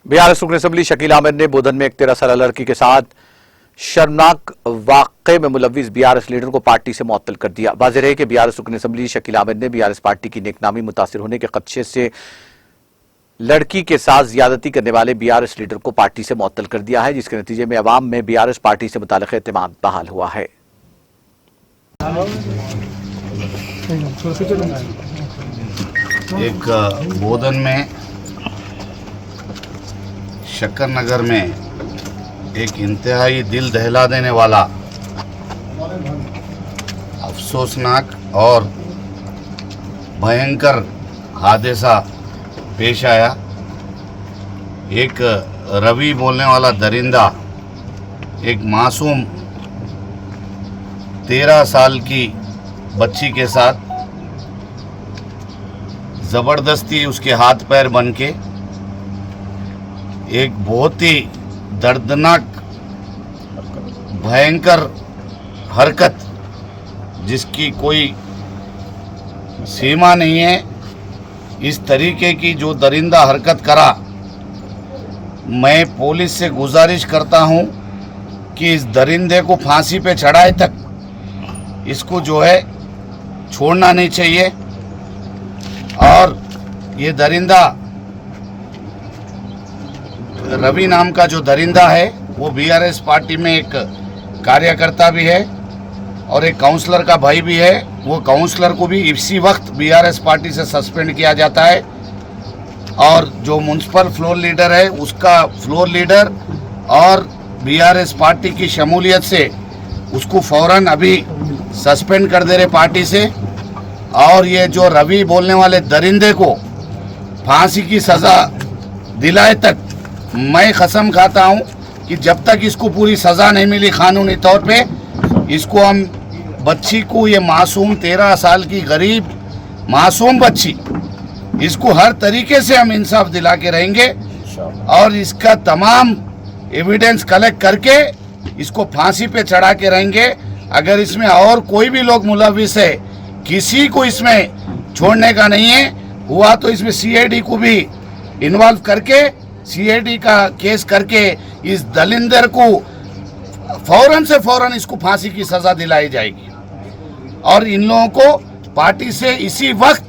BRS रुकन assembly Shakeel Ahmad ने बोधन में एक 13 साल लड़की के साथ शर्मनाक वाक़े में मुलव्विस बीआरएस लीडर को पार्टी से मुअत्तल कर दिया। वाज़ेह है कि बीआरएस रुकन असम्बली शकील अहमद ने बीआरएस पार्टी की नेकनामी मुतासिर होने के खदशे से लड़की के साथ ज्यादती करने वाले बीआरएस लीडर को पार्टी से मुअत्तल कर दिया है, जिसके नतीजे में अवाम में बीआरएस पार्टी से मुताल्लिक़ एतमाद बहाल हुआ है। एक बोधन में शक्कर नगर में एक इंतहाई दिल दहला देने वाला अफसोसनाक और भयंकर हादसा पेश आया। एक रवि बोलने वाला दरिंदा एक मासूम 13 साल की बच्ची के साथ ज़बरदस्ती उसके हाथ पैर बन के एक बहुत ही दर्दनाक भयंकर हरकत, जिसकी कोई सीमा नहीं है, इस तरीके की जो दरिंदा हरकत करा। मैं पुलिस से गुजारिश करता हूं कि इस दरिंदे को फांसी पे चढ़ाए तक इसको जो है छोड़ना नहीं चाहिए। और ये दरिंदा रवि नाम का जो दरिंदा है वो बीआरएस पार्टी में एक कार्यकर्ता भी है और एक काउंसलर का भाई भी है। वो काउंसलर को भी इसी वक्त बीआरएस पार्टी से सस्पेंड किया जाता है और जो म्युनिसिपल फ्लोर लीडर है उसका फ्लोर लीडर और बीआरएस पार्टी की शमूलियत से उसको फौरन अभी सस्पेंड कर दे रहे पार्टी से। और ये जो रवि बोलने वाले दरिंदे को फांसी की सज़ा दिलाए तक मैं कसम खाता हूं कि जब तक इसको पूरी सज़ा नहीं मिली कानूनी तौर पे, इसको हम बच्ची को, ये मासूम 13 साल की गरीब मासूम बच्ची, इसको हर तरीके से हम इंसाफ दिला के रहेंगे और इसका तमाम एविडेंस कलेक्ट करके इसको फांसी पे चढ़ा के रहेंगे। अगर इसमें और कोई भी लोग मुलव्विस है, किसी को इसमें छोड़ने का नहीं है। हुआ तो इसमें सीआईडी को भी इन्वॉल्व करके सीआईडी का केस करके इस दलिंदर को फौरन से फौरन इसको फांसी की सज़ा दिलाई जाएगी और इन लोगों को पार्टी से इसी वक्त